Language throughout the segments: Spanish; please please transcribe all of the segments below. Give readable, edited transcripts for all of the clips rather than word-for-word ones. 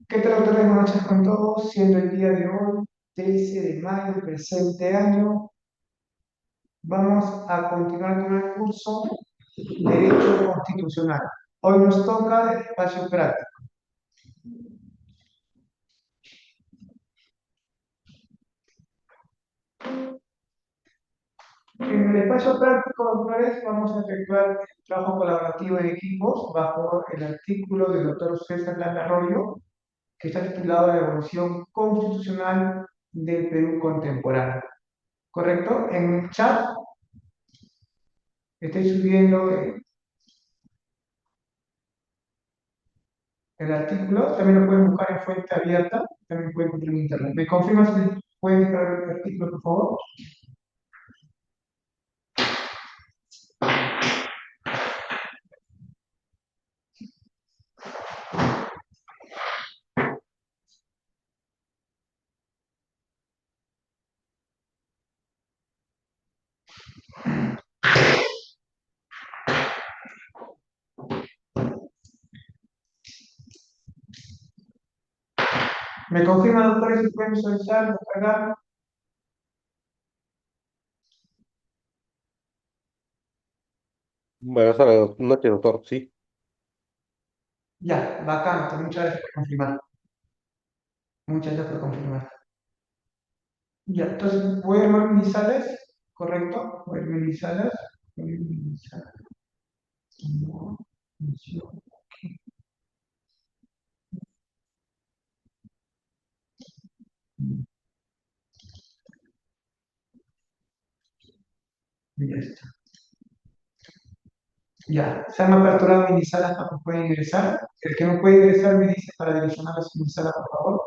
¿Qué tal, doctor? Buenas noches con todos, siendo el día de hoy, 13 de mayo del presente año. Vamos a continuar con el curso Derecho Constitucional. Hoy nos toca el espacio práctico. En el espacio práctico, doctores, vamos a efectuar el trabajo colaborativo en equipos bajo el artículo del doctor César Lara Arroyo, que está titulado La evolución constitucional del Perú contemporáneo. ¿Correcto? En el chat estoy subiendo el artículo, también lo pueden buscar en fuente abierta, también pueden encontrar en internet. ¿Me confirmas si pueden descargar el artículo, por favor? ¿Me confirma, doctor, si pueden visualizar, descargar? Buenas noches, doctor. Sí. Ya, bacán, muchas gracias por confirmar. Muchas gracias por confirmar. Ya, entonces voy a armar mis salas, ¿correcto? Voy a armar mis salas. Voy a armar mis salas. No, función. Ya está. Ya, se han aperturado mis salas para que puedan ingresar. El que no puede ingresar me dice para direccionar a su sala, por favor.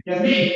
Yasmín.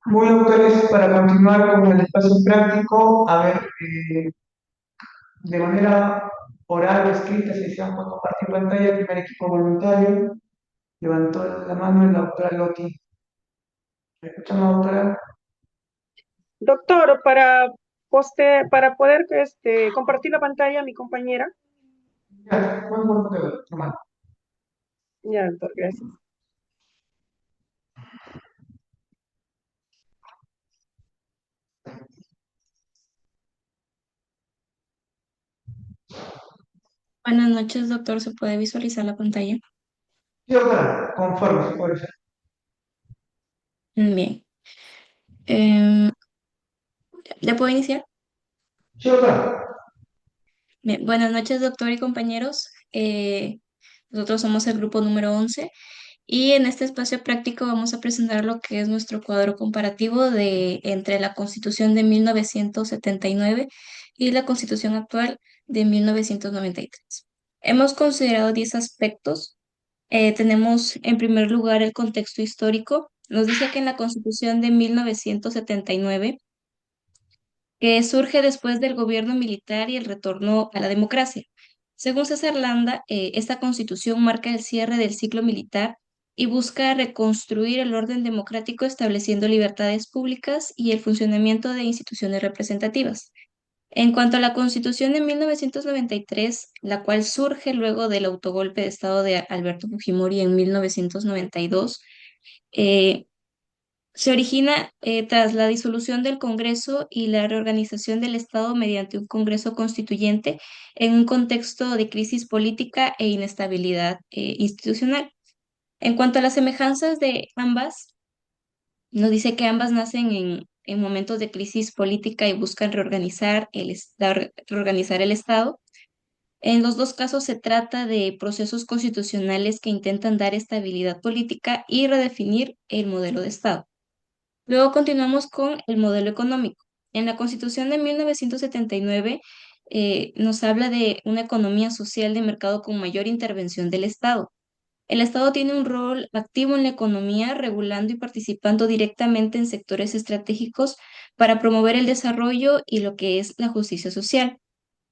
Muy autores, para continuar con el espacio práctico, a ver, de manera oral o escrita, si desean puedo compartir pantalla, el primer equipo voluntario, levantó la mano la doctora Loti. ¿Me escuchan, doctora? Doctor, para poder compartir la pantalla a mi compañera. Ya, bueno, normal. Ya, doctor, gracias. Buenas noches, doctor. ¿Se puede visualizar la pantalla? Sí, doctora, conforme, se puede ser. Bien. Em, ¿Ya puedo iniciar? Sí, doctora. Bien. Buenas noches, doctor y compañeros. Nosotros somos el grupo número 11 y en este espacio práctico vamos a presentar lo que es nuestro cuadro comparativo entre la Constitución de 1979 y la Constitución actual de 1993. Hemos considerado 10 aspectos. Tenemos en primer lugar el contexto histórico. Nos dice que en la Constitución de 1979, que surge después del gobierno militar y el retorno a la democracia. Según César Landa, esta Constitución marca el cierre del ciclo militar y busca reconstruir el orden democrático estableciendo libertades públicas y el funcionamiento de instituciones representativas. En cuanto a la Constitución de 1993, la cual surge luego del autogolpe de Estado de Alberto Fujimori en 1992, eh, se origina tras la disolución del Congreso y la reorganización del Estado mediante un Congreso constituyente en un contexto de crisis política e inestabilidad institucional. En cuanto a las semejanzas de ambas, nos dice que ambas nacen en momentos de crisis política y buscan reorganizar el Estado. En los dos casos se trata de procesos constitucionales que intentan dar estabilidad política y redefinir el modelo de Estado. Luego continuamos con el modelo económico. En la Constitución de 1979 nos habla de una economía social de mercado con mayor intervención del Estado. El Estado tiene un rol activo en la economía, regulando y participando directamente en sectores estratégicos para promover el desarrollo y lo que es la justicia social.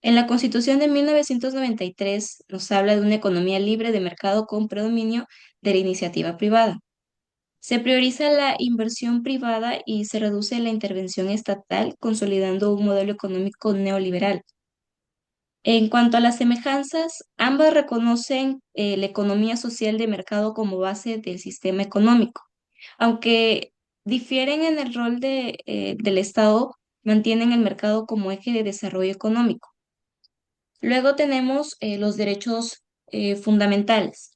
En la Constitución de 1993 nos habla de una economía libre de mercado con predominio de la iniciativa privada. Se prioriza la inversión privada y se reduce la intervención estatal, consolidando un modelo económico neoliberal. En cuanto a las semejanzas, ambas reconocen la economía social de mercado como base del sistema económico. Aunque difieren en el rol del Estado, mantienen el mercado como eje de desarrollo económico. Luego tenemos los derechos fundamentales.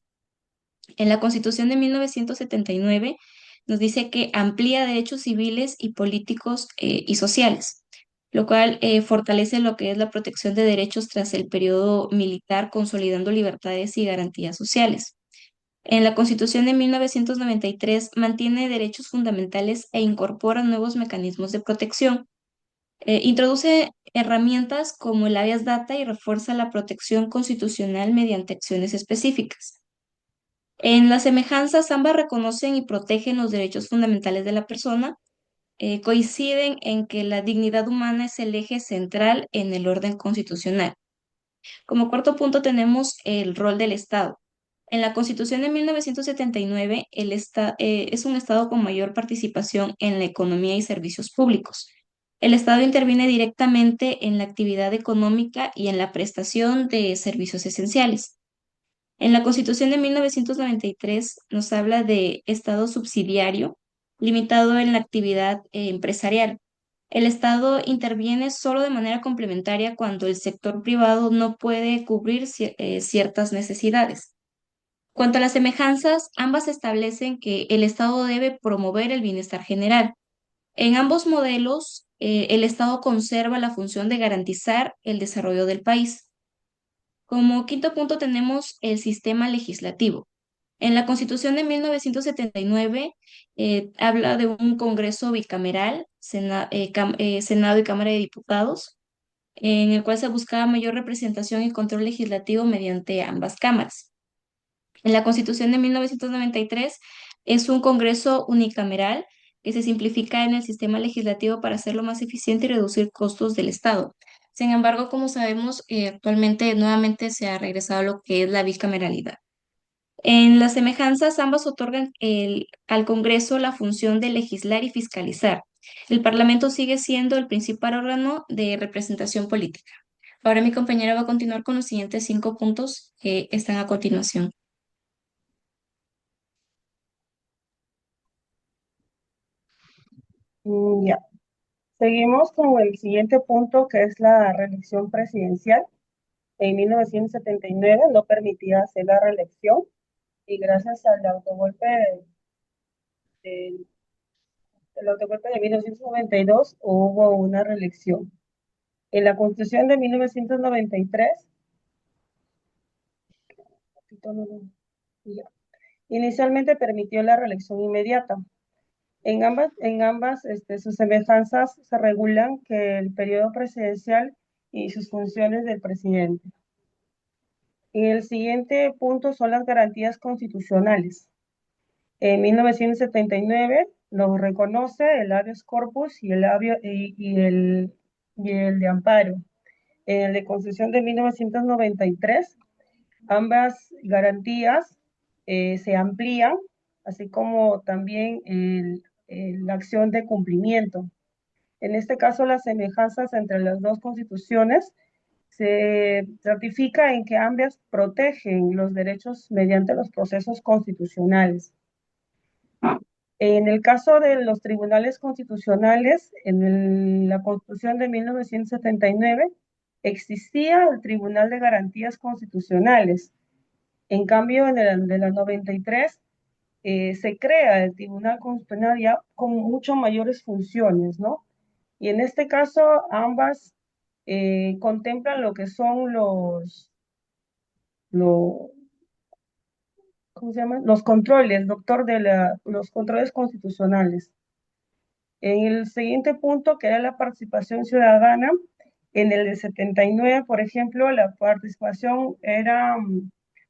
En la Constitución de 1979 nos dice que amplía derechos civiles y políticos y sociales, lo cual fortalece lo que es la protección de derechos tras el periodo militar, consolidando libertades y garantías sociales. En la Constitución de 1993 mantiene derechos fundamentales e incorpora nuevos mecanismos de protección. Introduce herramientas como el habeas data y refuerza la protección constitucional mediante acciones específicas. En las semejanzas, ambas reconocen y protegen los derechos fundamentales de la persona, coinciden en que la dignidad humana es el eje central en el orden constitucional. Como cuarto punto tenemos el rol del Estado. En la Constitución de 1979, es un Estado con mayor participación en la economía y servicios públicos. El Estado interviene directamente en la actividad económica y en la prestación de servicios esenciales. En la Constitución de 1993 nos habla de Estado subsidiario, limitado en la actividad empresarial. El Estado interviene solo de manera complementaria cuando el sector privado no puede cubrir ciertas necesidades. Cuanto a las semejanzas, ambas establecen que el Estado debe promover el bienestar general. En ambos modelos, el Estado conserva la función de garantizar el desarrollo del país. Como quinto punto tenemos el sistema legislativo. En la Constitución de 1979 habla de un Congreso bicameral, Senado y Cámara de Diputados, en el cual se buscaba mayor representación y control legislativo mediante ambas cámaras. En la Constitución de 1993 es un Congreso unicameral que se simplifica en el sistema legislativo para hacerlo más eficiente y reducir costos del Estado. Sin embargo, como sabemos, actualmente nuevamente se ha regresado a lo que es la bicameralidad. En las semejanzas, ambas otorgan al Congreso la función de legislar y fiscalizar. El Parlamento sigue siendo el principal órgano de representación política. Ahora mi compañera va a continuar con los siguientes 5 puntos que están a continuación. Ya. Seguimos con el siguiente punto, que es la reelección presidencial. En 1979 no permitía hacer la reelección y gracias al autogolpe del, del autogolpe de 1992 hubo una reelección. En la Constitución de 1993, ya, inicialmente permitió la reelección inmediata. En ambas sus semejanzas se regulan que el periodo presidencial y sus funciones del presidente. Y el siguiente punto son las garantías constitucionales. En 1979 lo reconoce el habeas corpus y el de amparo. En el de Constitución de 1993, ambas garantías se amplían, así como también la acción de cumplimiento. En este caso, las semejanzas entre las dos constituciones se ratifica en que ambas protegen los derechos mediante los procesos constitucionales. En el caso de los tribunales constitucionales, en la Constitución de 1979 existía el Tribunal de Garantías Constitucionales. En cambio, de la 93 se crea el Tribunal Constitucional ya con mucho mayores funciones, ¿no? Y en este caso, ambas contemplan lo que son lo- ¿cómo se llama? Los controles, doctor, los controles constitucionales. En el siguiente punto, que era la participación ciudadana, en el de 79, por ejemplo, la participación era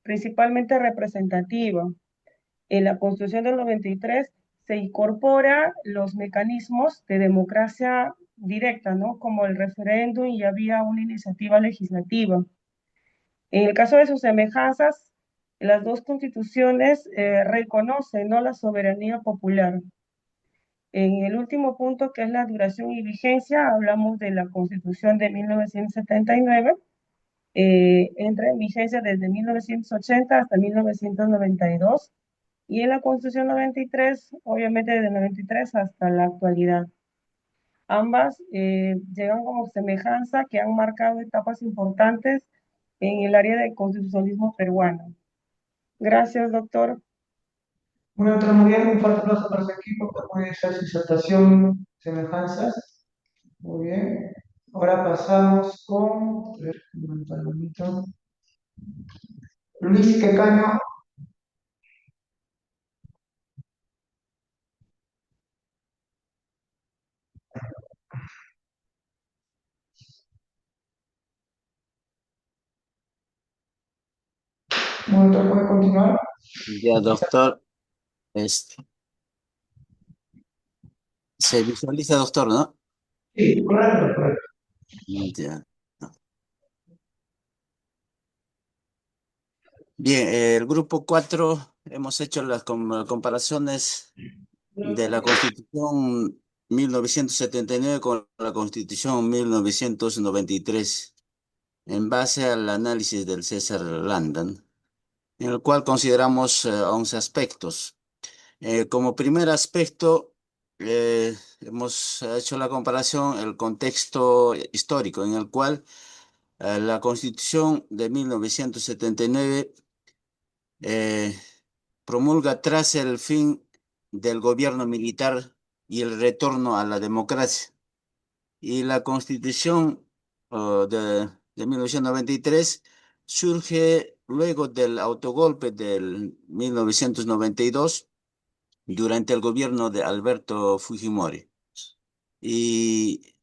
principalmente representativa. En la Constitución del 93 se incorpora los mecanismos de democracia directa, ¿no? Como el referéndum y había una iniciativa legislativa. En el caso de sus semejanzas, las dos constituciones reconocen, ¿no?, la soberanía popular. En el último punto, que es la duración y vigencia, hablamos de la Constitución de 1979, entra en vigencia desde 1980 hasta 1992, y en la Constitución 93, obviamente desde 93 hasta la actualidad. Ambas llegan como semejanza que han marcado etapas importantes en el área del constitucionalismo peruano. Gracias, doctor. Bueno, doctora, muy bien, un fuerte aplauso para su equipo que puede hacer su disertación, semejanzas. Muy bien. Ahora pasamos con, a ver, un momento. Luis Quecaño. Bueno, doctor, puede continuar. Ya, doctor, este, se visualiza, doctor, ¿no? Sí, correcto, correcto. Ya. Bien, el grupo 4 hemos hecho las comparaciones de la Constitución 1979 con la Constitución 1993 en base al análisis del César Landan, en el cual consideramos 11 aspectos. Como primer aspecto, hemos hecho la comparación, el contexto histórico en el cual la Constitución de 1979 eh, promulga tras el fin del gobierno militar y el retorno a la democracia. Y la Constitución de 1993 surge luego del autogolpe del 1992 durante el gobierno de Alberto Fujimori. Y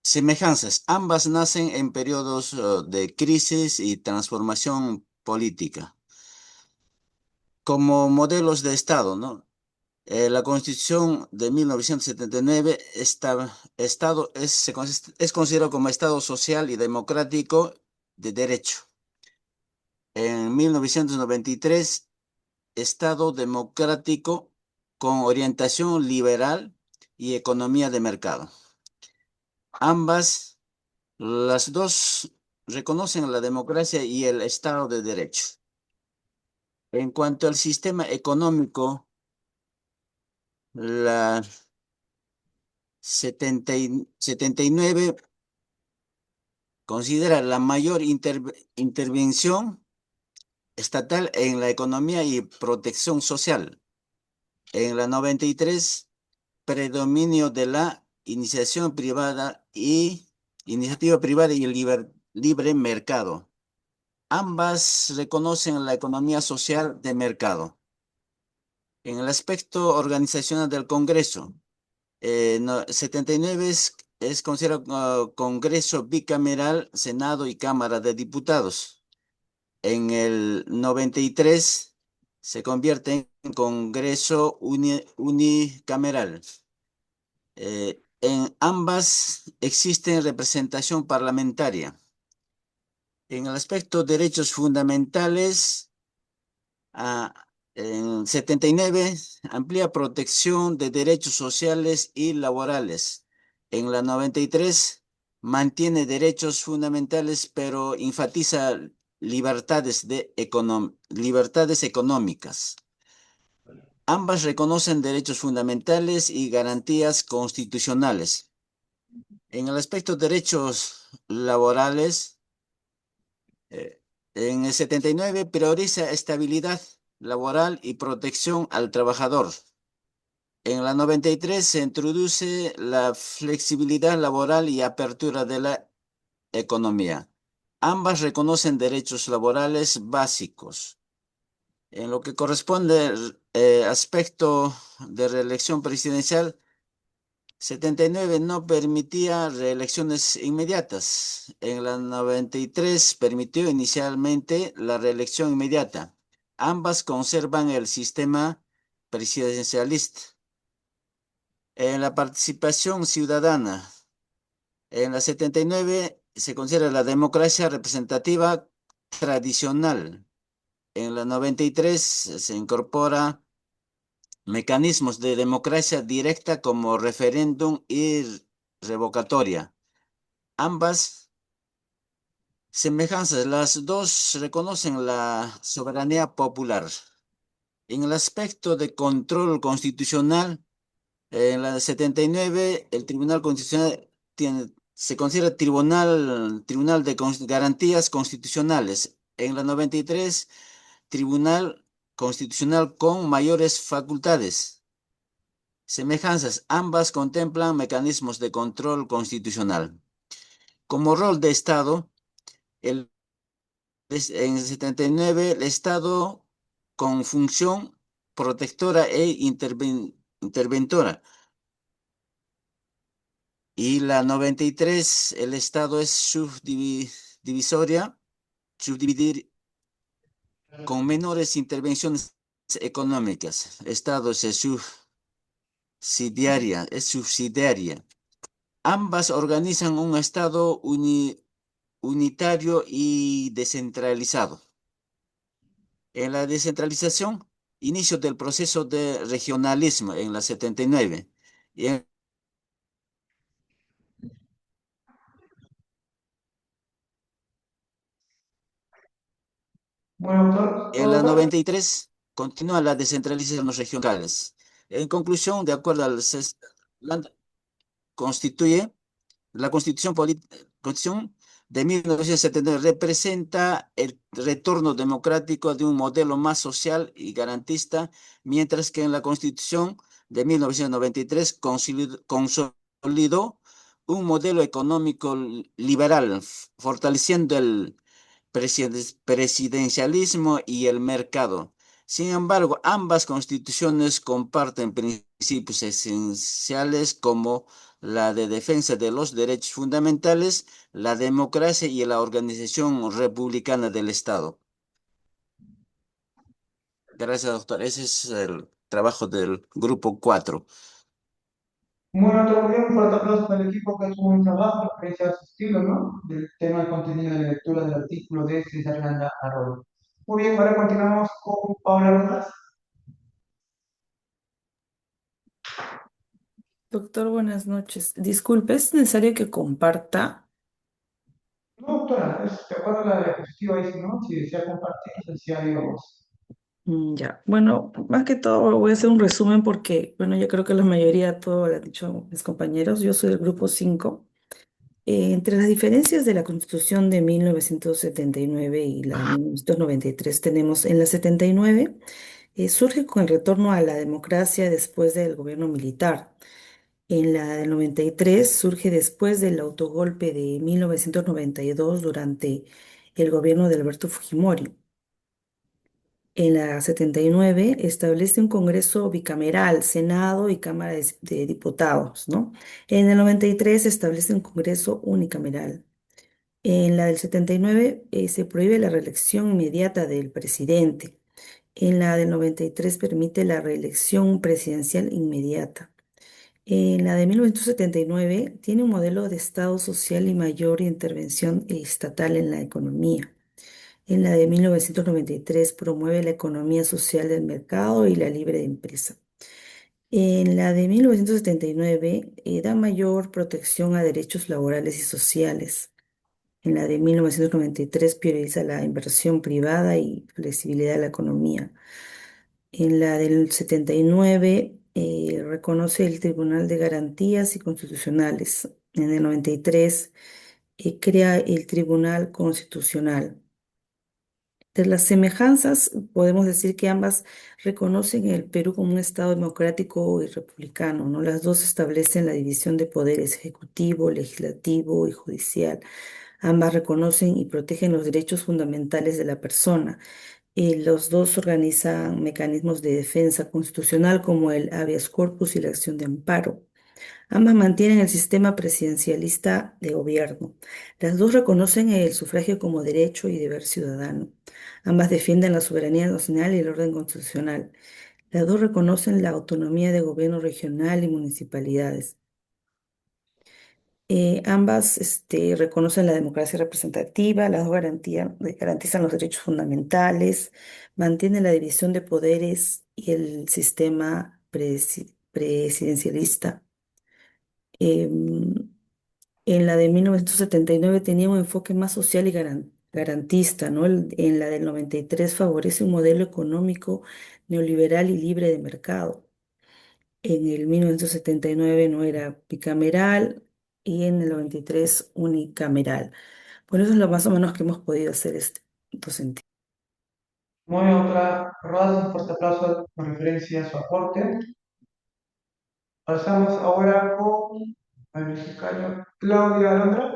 semejanzas, ambas nacen en periodos de crisis y transformación política. como modelos de Estado, ¿no? La Constitución de 1979, Estado es considerado como Estado social y democrático de derecho. En 1993, Estado democrático con orientación liberal y economía de mercado. Las dos reconocen la democracia y el Estado de Derecho. En cuanto al sistema económico, la 79 considera la mayor intervención estatal en la economía y protección social. En la 93, predominio de la iniciativa privada y libre mercado. Ambas reconocen la economía social de mercado. En el aspecto organizacional del Congreso, 79 es considerado Congreso bicameral, Senado y Cámara de Diputados. En el 93 se convierte en Congreso unicameral. En ambas existe representación parlamentaria. En el aspecto de derechos fundamentales, en 79 amplia protección de derechos sociales y laborales. En la 93 mantiene derechos fundamentales, pero enfatiza libertades económicas. Ambas reconocen derechos fundamentales y garantías constitucionales. En el aspecto de derechos laborales, en el 79 prioriza estabilidad laboral y protección al trabajador. En la 93 se introduce la flexibilidad laboral y apertura de la economía. Ambas reconocen derechos laborales básicos. En lo que corresponde al aspecto de reelección presidencial, 79 no permitía reelecciones inmediatas. En la 93 permitió inicialmente la reelección inmediata. Ambas conservan el sistema presidencialista. En la participación ciudadana, en la 79 se considera la democracia representativa tradicional. En la 93 se incorpora mecanismos de democracia directa como referéndum y revocatoria. Ambas semejanzas, las dos reconocen la soberanía popular. En el aspecto de control constitucional, en la 79, el Tribunal Constitucional se considera tribunal de garantías constitucionales. En la 93, Tribunal Constitucional con mayores facultades. Semejanzas, ambas contemplan mecanismos de control constitucional. Como rol de Estado, en el 79, el Estado con función protectora e interventora. Y la 93, el Estado es subdividir con menores intervenciones económicas. Estado es subsidiaria. Ambas organizan un Estado unitario y descentralizado. En la descentralización, inicio del proceso de regionalismo en la 79. Y Bueno, doctor, en la 93 continúa la descentralización regionales. En conclusión, de acuerdo al constituye la Constitución de 1979 representa el retorno democrático de un modelo más social y garantista, mientras que en la Constitución de 1993 consolidó un modelo económico liberal, fortaleciendo el presidencialismo y el mercado. Sin embargo, ambas constituciones comparten principios esenciales como la de defensa de los derechos fundamentales, la democracia y la organización republicana del Estado. Gracias, doctor. Ese es el trabajo del grupo 4. Bueno, todo bien, un fuerte aplauso para el equipo que ha hecho un buen trabajo, apreciado su estilo, ¿no? Del tema de contenido de lectura del artículo de César Landa Arroyo. Muy bien, ahora continuamos con Paula Rojas. Doctor, buenas noches. Disculpe, ¿es necesario que comparta? No, doctora, de acuerdo a la diapositiva ahí, si no, si desea compartir, licenciada vos. Ya, bueno, más que todo voy a hacer un resumen porque, bueno, yo creo que la mayoría, todo lo han dicho mis compañeros, yo soy del grupo 5. Entre las diferencias de la Constitución de 1979 y la de 1993 tenemos en la 79, surge con el retorno a la democracia después del gobierno militar. En la del 93 surge después del autogolpe de 1992 durante el gobierno de Alberto Fujimori. En la 79 establece un Congreso bicameral, Senado y Cámara de Diputados, ¿no? En el 93 establece un Congreso unicameral. En la del 79 se prohíbe la reelección inmediata del presidente. En la del 93 permite la reelección presidencial inmediata. En la de 1979 tiene un modelo de Estado social y mayor intervención estatal en la economía. En la de 1993 promueve la economía social del mercado y la libre empresa. En la de 1979 da mayor protección a derechos laborales y sociales. En la de 1993 prioriza la inversión privada y flexibilidad de la economía. En la del 79 reconoce el Tribunal de Garantías y Constitucionales. En el 93 crea el Tribunal Constitucional. De las semejanzas, podemos decir que ambas reconocen el Perú como un Estado democrático y republicano, ¿no? Las dos establecen la división de poderes ejecutivo, legislativo y judicial. Ambas reconocen y protegen los derechos fundamentales de la persona. Los dos organizan mecanismos de defensa constitucional como el habeas corpus y la acción de amparo. Ambas mantienen el sistema presidencialista de gobierno. Las dos reconocen el sufragio como derecho y deber ciudadano. Ambas defienden la soberanía nacional y el orden constitucional. Las dos reconocen la autonomía de gobierno regional y municipalidades. Ambas reconocen la democracia representativa, las dos garantizan los derechos fundamentales, mantienen la división de poderes y el sistema presidencialista. Em, En la de 1979 tenía un enfoque más social y garantista, ¿no? En la del 93 favorece un modelo económico neoliberal y libre de mercado. En el 1979 no era bicameral y en el 93 unicameral. Por eso es lo más o menos que hemos podido hacer este docente. Muy bien, doctora Rodas, un fuerte aplauso con referencia a su aporte. Pasamos ahora con el mexicano Claudia Alondra.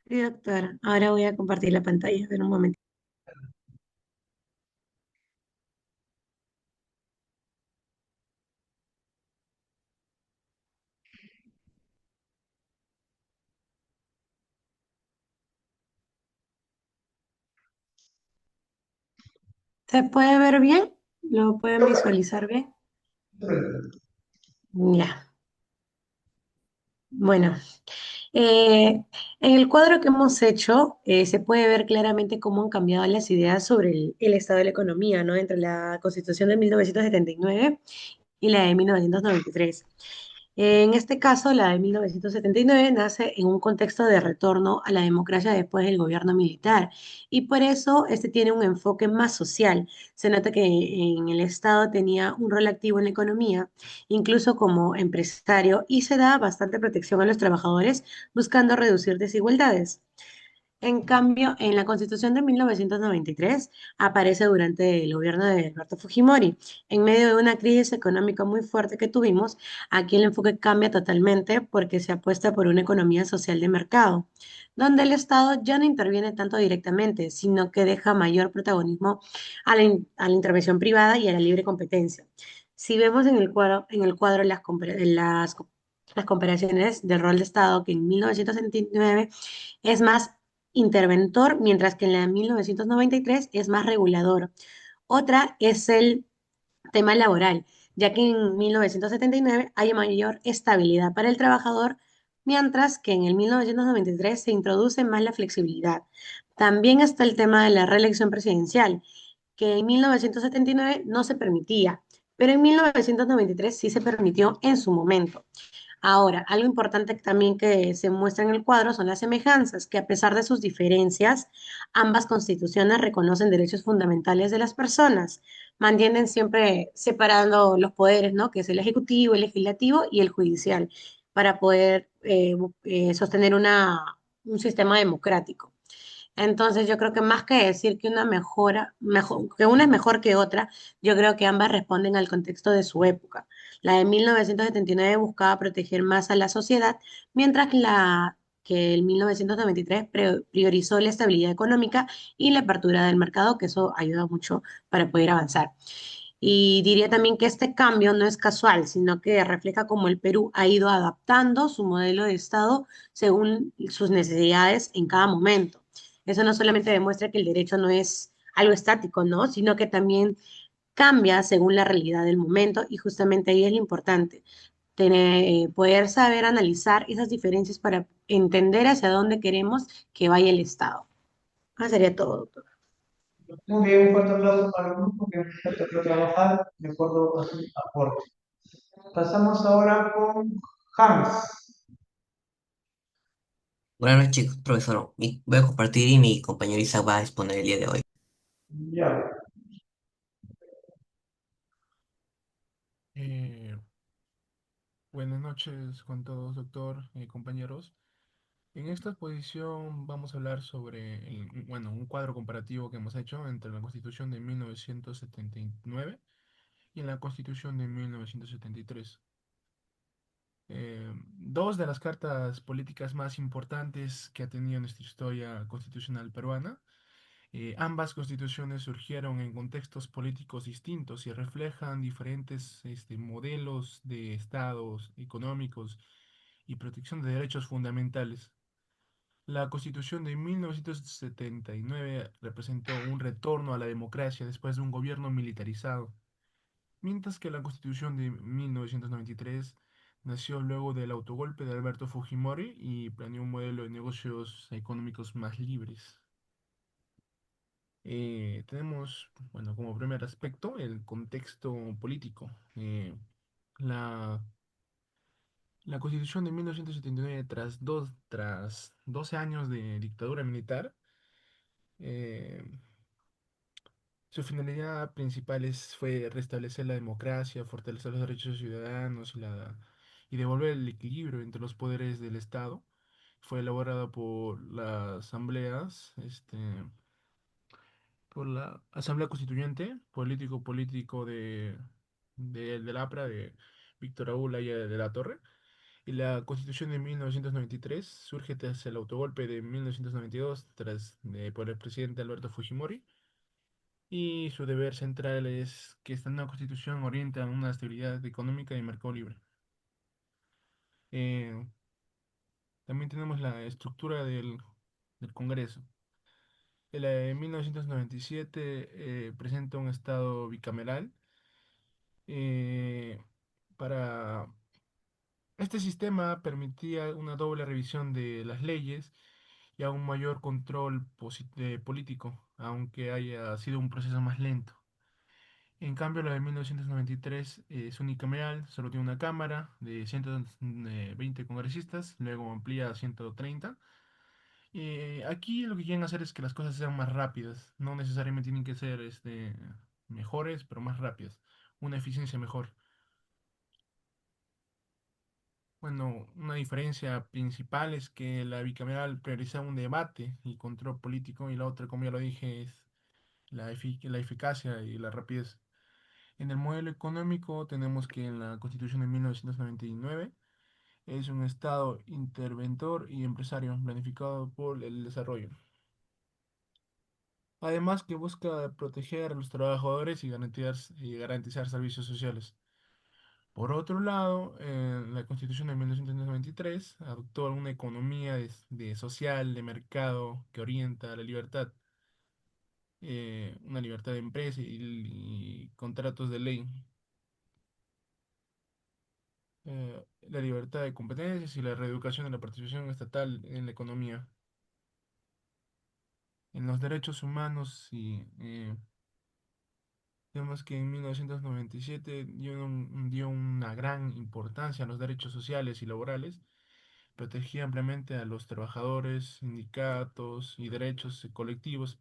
Sí, doctora. Ahora voy a compartir la pantalla. En un momento. ¿Se puede ver bien? ¿Lo pueden visualizar bien? Ya. Bueno, en el cuadro que hemos hecho se puede ver claramente cómo han cambiado las ideas sobre el estado de la economía, ¿no? Entre la Constitución de 1979 y la de 1993. En este caso, la de 1979 nace en un contexto de retorno a la democracia después del gobierno militar y por eso este tiene un enfoque más social. Se nota que en el Estado tenía un rol activo en la economía, incluso como empresario, y se da bastante protección a los trabajadores buscando reducir desigualdades. En cambio, en la Constitución de 1993 aparece durante el gobierno de Alberto Fujimori. En medio de una crisis económica muy fuerte que tuvimos, aquí el enfoque cambia totalmente porque se apuesta por una economía social de mercado, donde el Estado ya no interviene tanto directamente, sino que deja mayor protagonismo a la intervención privada y a la libre competencia. Si vemos en el cuadro las comparaciones del rol de Estado, que en 1979 es más interventor, mientras que en la de 1993 es más regulador. Otra es el tema laboral, ya que en 1979 hay mayor estabilidad para el trabajador, mientras que en el 1993 se introduce más la flexibilidad. También está el tema de la reelección presidencial, que en 1979 no se permitía, pero en 1993 sí se permitió en su momento. Ahora, algo importante también que se muestra en el cuadro son las semejanzas, que a pesar de sus diferencias, ambas constituciones reconocen derechos fundamentales de las personas, mantienen siempre separando los poderes, ¿no? Que es el ejecutivo, el legislativo y el judicial, para poder sostener un sistema democrático. Entonces, yo creo que más que decir que una que una es mejor que otra, yo creo que ambas responden al contexto de su época. La de 1979 buscaba proteger más a la sociedad, mientras que el 1993 priorizó la estabilidad económica y la apertura del mercado, que eso ayuda mucho para poder avanzar. Y diría también que este cambio no es casual, sino que refleja cómo el Perú ha ido adaptando su modelo de Estado según sus necesidades en cada momento. Eso no solamente demuestra que el derecho no es algo estático, ¿no? Sino que también cambia según la realidad del momento y justamente ahí es lo importante, poder saber analizar esas diferencias para entender hacia dónde queremos que vaya el Estado. Eso sería todo, doctor. Muy bien, un fuerte aplauso para el grupo que empezó a trabajar de acuerdo a su aporte. Pasamos ahora con Hans. Buenas noches, chicos, profesor. Voy a compartir y mi compañero Isaac va a exponer el día de hoy. Ya. Eh, Buenas noches con todos, doctor, compañeros. En esta exposición vamos a hablar sobre, bueno, un cuadro comparativo que hemos hecho entre la Constitución de 1979 y en la Constitución de 1973. Dos de las cartas políticas más importantes que ha tenido nuestra historia constitucional peruana. Ambas constituciones surgieron en contextos políticos distintos y reflejan diferentes modelos de estados económicos y protección de derechos fundamentales. La Constitución de 1979 representó un retorno a la democracia después de un gobierno militarizado, mientras que la Constitución de 1993 nació luego del autogolpe de Alberto Fujimori y planeó un modelo de negocios económicos más libres. Tenemos, bueno, como primer aspecto, el contexto político. La, la Constitución de 1979, tras 12 años de dictadura militar, eh, su finalidad principal fue restablecer la democracia, fortalecer los derechos ciudadanos y devolver el equilibrio entre los poderes del Estado. Fue elaborada por la Asamblea Constituyente, político del APRA, de Víctor Raúl Haya de la Torre. Y la Constitución de 1993 surge tras el autogolpe de 1992 por el presidente Alberto Fujimori. Y su deber central es que esta nueva constitución orienta a una estabilidad económica y mercado libre. Eh, También tenemos la estructura del Congreso. La de 1997 presenta un estado bicameral. eh, para este sistema permitía una doble revisión de las leyes y a un mayor control político, aunque haya sido un proceso más lento. En cambio, la de 1993 es unicameral, solo tiene una cámara de 120 congresistas, luego amplía a 130. Aquí lo que quieren hacer es que las cosas sean más rápidas, no necesariamente tienen que ser mejores, pero más rápidas, una eficiencia mejor. Bueno, una diferencia principal es que la bicameral prioriza un debate y control político y la otra, como ya lo dije, es la eficacia y la rapidez. En el modelo económico tenemos que en la Constitución de 1999 es un Estado interventor y empresario planificado por el desarrollo. Además que busca proteger a los trabajadores y garantizar servicios sociales. Por otro lado, la Constitución de 1993 adoptó una economía social, de mercado, que orienta a la libertad, una libertad de empresa y contratos de ley, la libertad de competencias y la reeducación de la participación estatal en la economía. En los derechos humanos, y vemos que en 1997 dio una gran importancia a los derechos sociales y laborales, protegía ampliamente a los trabajadores, sindicatos y derechos colectivos.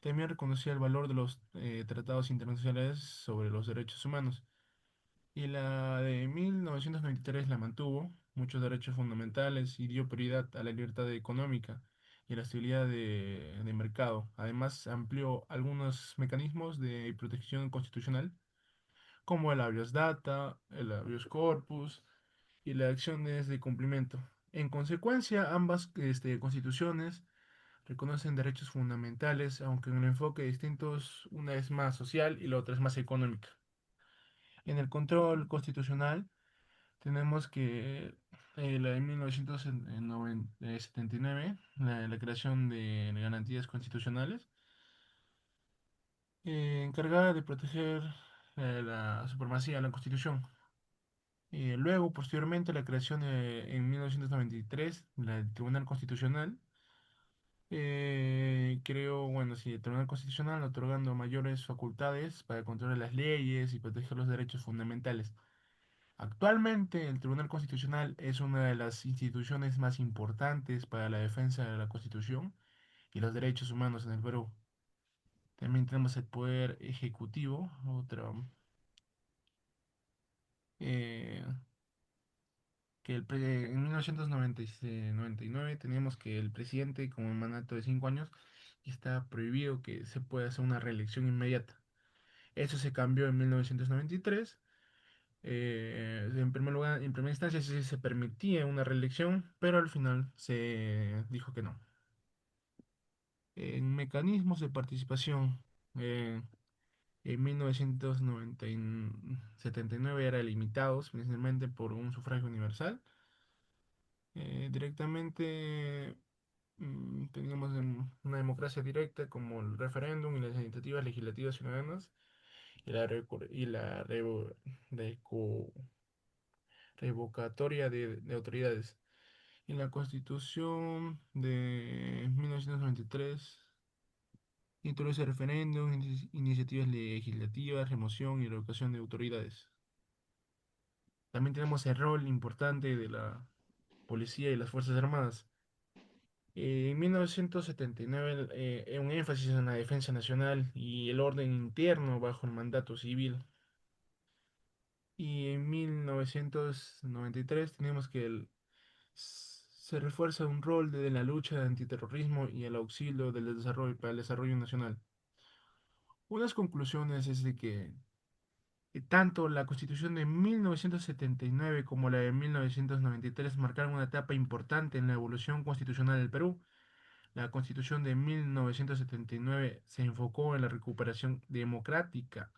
También reconocía el valor de los tratados internacionales sobre los derechos humanos. Y la de 1993 la mantuvo, muchos derechos fundamentales, y dio prioridad a la libertad económica y a la estabilidad de mercado. Además, amplió algunos mecanismos de protección constitucional, como el habeas data, el habeas corpus y las acciones de cumplimiento. En consecuencia, ambas constituciones reconocen derechos fundamentales, aunque en un enfoque distintos, una es más social y la otra es más económica. En el control constitucional tenemos que la de 1979, la creación de garantías constitucionales, encargada de proteger la supremacía de la Constitución. Luego, posteriormente, la creación en 1993 del Tribunal Constitucional, creó, bueno, sí, el Tribunal Constitucional otorgando mayores facultades para controlar las leyes y proteger los derechos fundamentales. Actualmente, el Tribunal Constitucional es una de las instituciones más importantes para la defensa de la Constitución y los derechos humanos en el Perú. También tenemos el Poder Ejecutivo, eh, en 1999 teníamos que el presidente, con un mandato de 5 años, y está prohibido que se pueda hacer una reelección inmediata. Eso se cambió en 1993. En primer lugar, en primera instancia sí se permitía una reelección, pero al final se dijo que no. En mecanismos de participación, eh, en 1979 eran limitados principalmente por un sufragio universal. Directamente teníamos una democracia directa como el referéndum y las iniciativas legislativas ciudadanas y la revocatoria de autoridades. En la Constitución de 1993 introduce referéndum, iniciativas legislativas, remoción y revocación de autoridades. También tenemos el rol importante de la policía y las Fuerzas Armadas. En 1979, un énfasis en la defensa nacional y el orden interno bajo el mandato civil. Y en 1993 tenemos que se refuerza un rol de la lucha de antiterrorismo y el auxilio del desarrollo, para el desarrollo nacional. Unas conclusiones es de que tanto la Constitución de 1979 como la de 1993 marcaron una etapa importante en la evolución constitucional del Perú. La Constitución de 1979 se enfocó en la recuperación democrática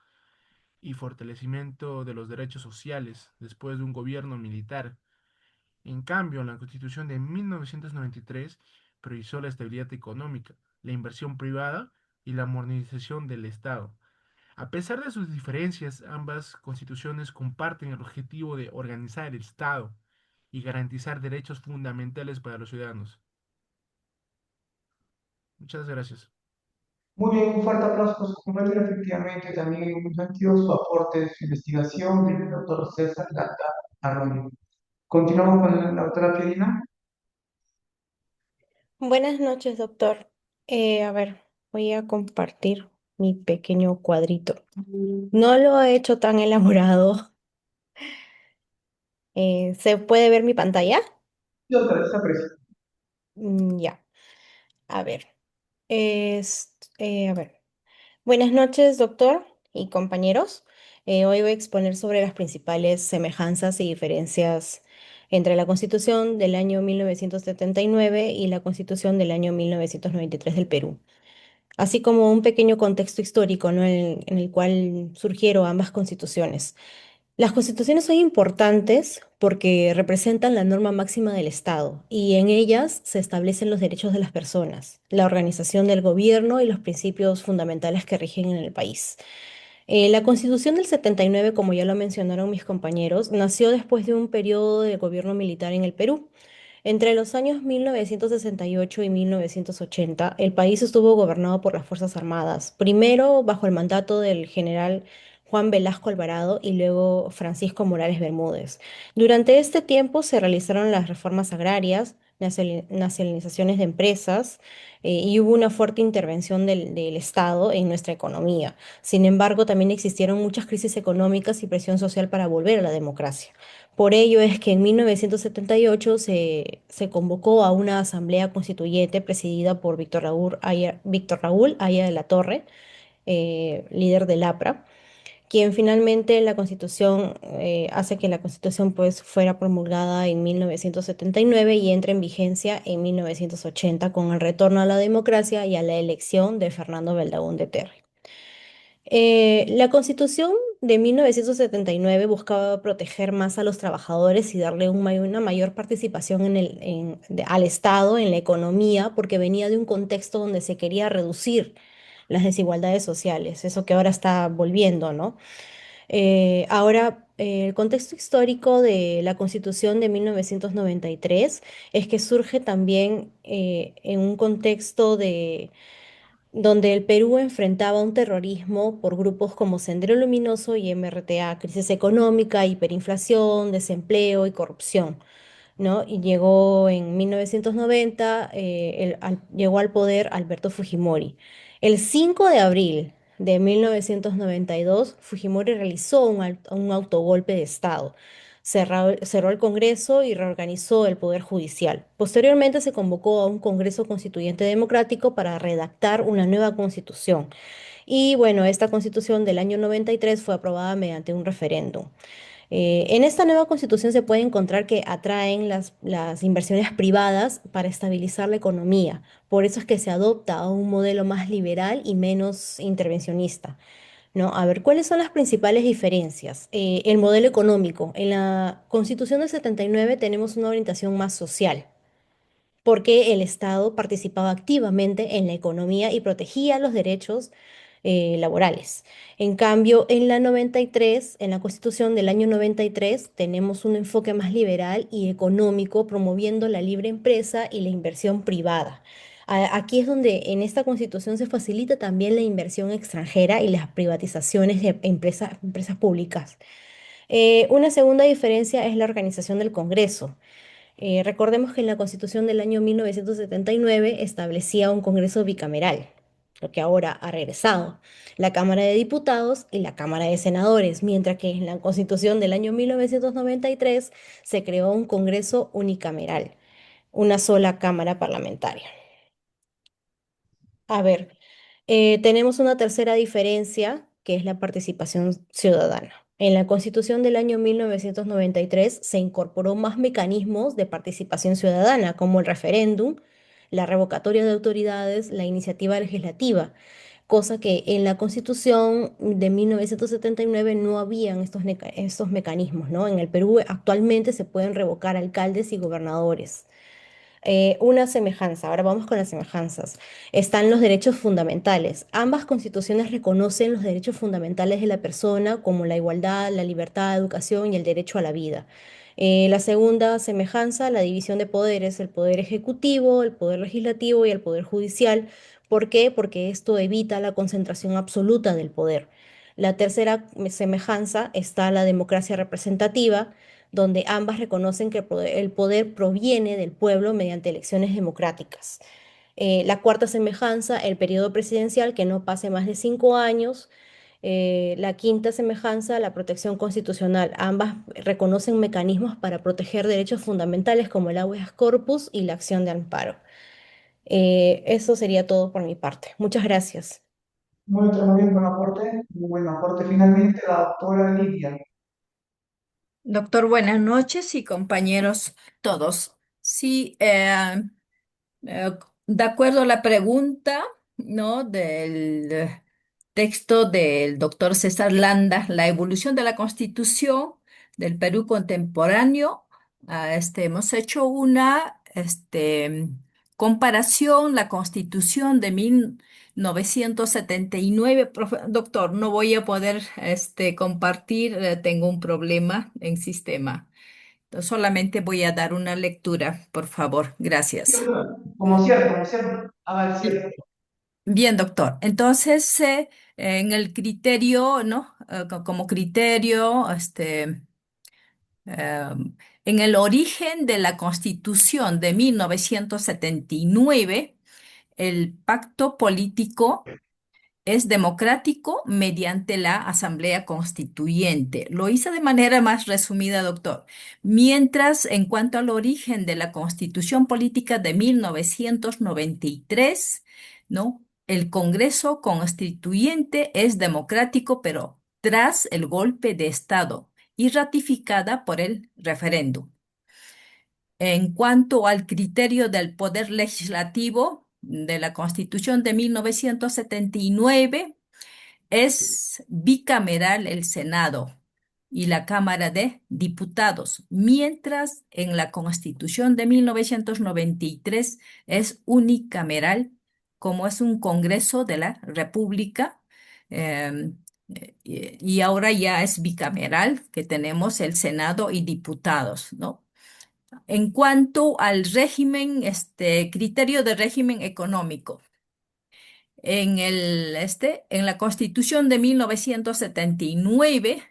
y fortalecimiento de los derechos sociales después de un gobierno militar. En cambio, la Constitución de 1993 priorizó la estabilidad económica, la inversión privada y la modernización del Estado. A pesar de sus diferencias, ambas constituciones comparten el objetivo de organizar el Estado y garantizar derechos fundamentales para los ciudadanos. Muchas gracias. Muy bien, un fuerte aplauso por su compañero. Efectivamente, también en un sentido su aporte de su investigación del doctor César Landa Arroyo. Continuamos con la doctora Pierina. Buenas noches, doctor. A ver, voy a compartir mi pequeño cuadrito. No lo he hecho tan elaborado. ¿Se puede ver mi pantalla? Y otra vez aprecio. Ya. A ver. A ver. Buenas noches, doctor y compañeros. Hoy voy a exponer sobre las principales semejanzas y diferencias entre la Constitución del año 1979 y la Constitución del año 1993 del Perú, así como un pequeño contexto histórico, ¿no? En el cual surgieron ambas constituciones. Las constituciones son importantes porque representan la norma máxima del Estado y en ellas se establecen los derechos de las personas, la organización del gobierno y los principios fundamentales que rigen en el país. La Constitución del 79, como ya lo mencionaron mis compañeros, nació después de un periodo de gobierno militar en el Perú. Entre los años 1968 y 1980, el país estuvo gobernado por las Fuerzas Armadas, primero bajo el mandato del general Juan Velasco Alvarado y luego Francisco Morales Bermúdez. Durante este tiempo se realizaron las reformas agrarias, nacionalizaciones de empresas, y hubo una fuerte intervención del Estado en nuestra economía. Sin embargo, también existieron muchas crisis económicas y presión social para volver a la democracia. Por ello es que en 1978 se convocó a una asamblea constituyente presidida por Víctor Raúl Haya de la Torre, líder del APRA, quien finalmente la constitución hace que la constitución pues fuera promulgada en 1979 y entre en vigencia en 1980 con el retorno a la democracia y a la elección de Fernando Beldaún de Terry. La Constitución de 1979 buscaba proteger más a los trabajadores y darle una mayor participación al Estado en la economía, porque venía de un contexto donde se quería reducir las desigualdades sociales, eso que ahora está volviendo, ¿no? El contexto histórico de la Constitución de 1993 es que surge también en un contexto donde el Perú enfrentaba un terrorismo por grupos como Sendero Luminoso y MRTA, crisis económica, hiperinflación, desempleo y corrupción, ¿no? Y llegó en 1990, llegó al poder Alberto Fujimori. El 5 de abril de 1992, Fujimori realizó un autogolpe de Estado. Cerró el Congreso y reorganizó el Poder Judicial. Posteriormente se convocó a un Congreso Constituyente Democrático para redactar una nueva constitución. Y bueno, esta constitución del año 93 fue aprobada mediante un referéndum. En esta nueva constitución se puede encontrar que atraen las inversiones privadas para estabilizar la economía. Por eso es que se adopta a un modelo más liberal y menos intervencionista, ¿no? A ver, ¿cuáles son las principales diferencias? El modelo económico. En la Constitución del 79 tenemos una orientación más social porque el Estado participaba activamente en la economía y protegía los derechos laborales. En cambio, en la 93, en la Constitución del año 93, tenemos un enfoque más liberal y económico, promoviendo la libre empresa y la inversión privada. Aquí es donde en esta Constitución se facilita también la inversión extranjera y las privatizaciones de empresas públicas. Una segunda diferencia es la organización del Congreso. Recordemos que en la Constitución del año 1979 establecía un Congreso bicameral, lo que ahora ha regresado, la Cámara de Diputados y la Cámara de Senadores, mientras que en la Constitución del año 1993 se creó un Congreso unicameral, una sola Cámara parlamentaria. A ver, tenemos una tercera diferencia, que es la participación ciudadana. En la Constitución del año 1993 se incorporó más mecanismos de participación ciudadana, como el referéndum, la revocatoria de autoridades, la iniciativa legislativa, cosa que en la Constitución de 1979 no habían estos mecanismos, ¿no? En el Perú actualmente se pueden revocar alcaldes y gobernadores. Una semejanza, ahora vamos con las semejanzas. Están los derechos fundamentales. Ambas constituciones reconocen los derechos fundamentales de la persona, como la igualdad, la libertad de educación y el derecho a la vida. La segunda semejanza, la división de poderes, el poder ejecutivo, el poder legislativo y el poder judicial. ¿Por qué? Porque esto evita la concentración absoluta del poder. La tercera semejanza está la democracia representativa, donde ambas reconocen que el poder proviene del pueblo mediante elecciones democráticas. La cuarta semejanza, el periodo presidencial que no pase más de 5 años. La quinta semejanza, la protección constitucional. Ambas reconocen mecanismos para proteger derechos fundamentales como el habeas corpus y la acción de amparo. Eso sería todo por mi parte. Muchas gracias. Muy bien, muy buen aporte. Finalmente, la doctora Lidia. Doctor, buenas noches y compañeros todos. Sí, eh, de acuerdo a la pregunta, ¿no? texto del doctor César Landa, La evolución de la Constitución del Perú contemporáneo. Hemos hecho una comparación, la Constitución de 1979. Doctor, no voy a poder compartir, tengo un problema en sistema. Entonces, solamente voy a dar una lectura, por favor. Sí, Gracias. doctora. Como cierre, haga el Bien, cierre. bien, doctor. Entonces, en el criterio, ¿no? Como criterio, en el origen de la Constitución de 1979, el pacto político es democrático mediante la Asamblea Constituyente. Lo hice de manera más resumida, doctor. Mientras, en cuanto al origen de la Constitución Política de 1993, ¿no? El Congreso Constituyente es democrático, pero tras el golpe de Estado y ratificada por el referéndum. En cuanto al criterio del poder legislativo de la Constitución de 1979, es bicameral el Senado y la Cámara de Diputados, mientras en la Constitución de 1993 es unicameral, como es un Congreso de la República, y ahora ya es bicameral, que tenemos el Senado y diputados, ¿no? En cuanto al régimen, criterio de régimen económico. En la Constitución de 1979,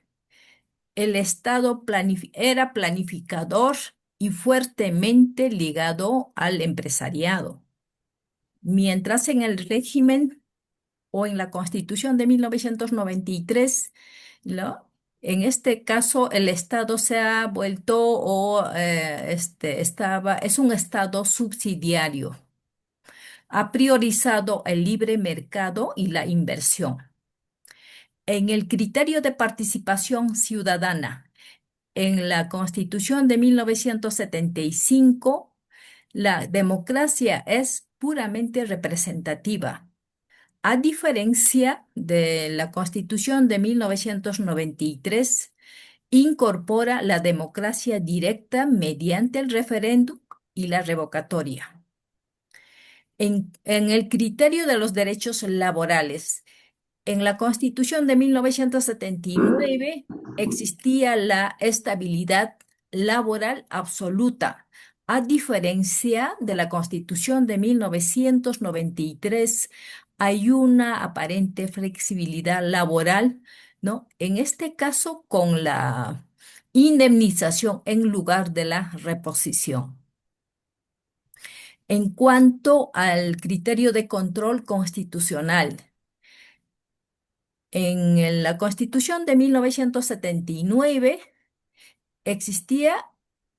el Estado era planificador y fuertemente ligado al empresariado, mientras en el régimen o en la Constitución de 1993, ¿no? En este caso, el Estado se ha vuelto es un Estado subsidiario. Ha priorizado el libre mercado y la inversión. En el criterio de participación ciudadana, en la Constitución de 1975, la democracia es puramente representativa, a diferencia de la Constitución de 1993, incorpora la democracia directa mediante el referéndum y la revocatoria. En el criterio de los derechos laborales, en la Constitución de 1979 existía la estabilidad laboral absoluta, a diferencia de la Constitución de 1993, hay una aparente flexibilidad laboral, ¿no? En este caso, con la indemnización en lugar de la reposición. En cuanto al criterio de control constitucional, en la Constitución de 1979 existía,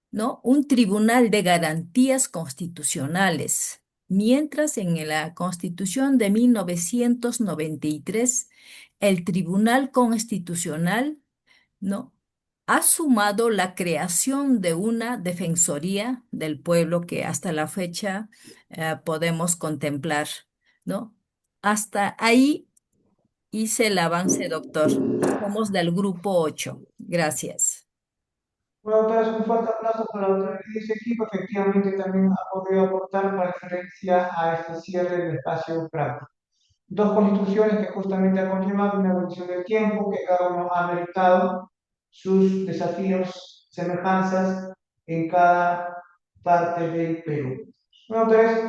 ¿no? un Tribunal de Garantías Constitucionales, mientras en la Constitución de 1993 el Tribunal Constitucional, ¿no? ha sumado la creación de una Defensoría del Pueblo que hasta la fecha podemos contemplar, ¿no? Hasta ahí hice el avance, doctor, y somos del grupo 8. Gracias. Bueno, doctora, es un fuerte aplauso para la doctora y su equipo. Efectivamente, también ha podido aportar para referencia a este cierre del espacio práctico. Dos constituciones que justamente han conllevado una evolución del tiempo, que cada uno ha mercado sus desafíos, semejanzas en cada parte del Perú. Bueno, entonces,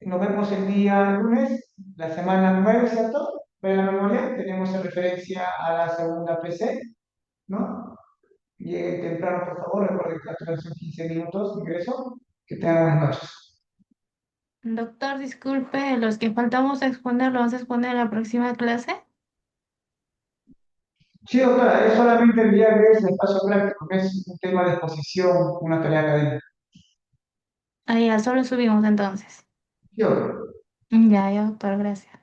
nos vemos el día lunes, la semana 9, ¿cierto? Para la memoria, tenemos en referencia a la segunda PC, ¿no? Lleguen temprano, por favor, recuerden que la clase son 15 minutos de ingreso. Que tengan buenas noches. Doctor, disculpe, los que faltamos a exponer, ¿lo vamos a exponer en la próxima clase? Sí, doctora, es solamente el día de ese espacio práctico, que es un tema de exposición, una tarea académica. Ah, ya, solo subimos entonces. Sí, doctora. Ya, doctor, gracias.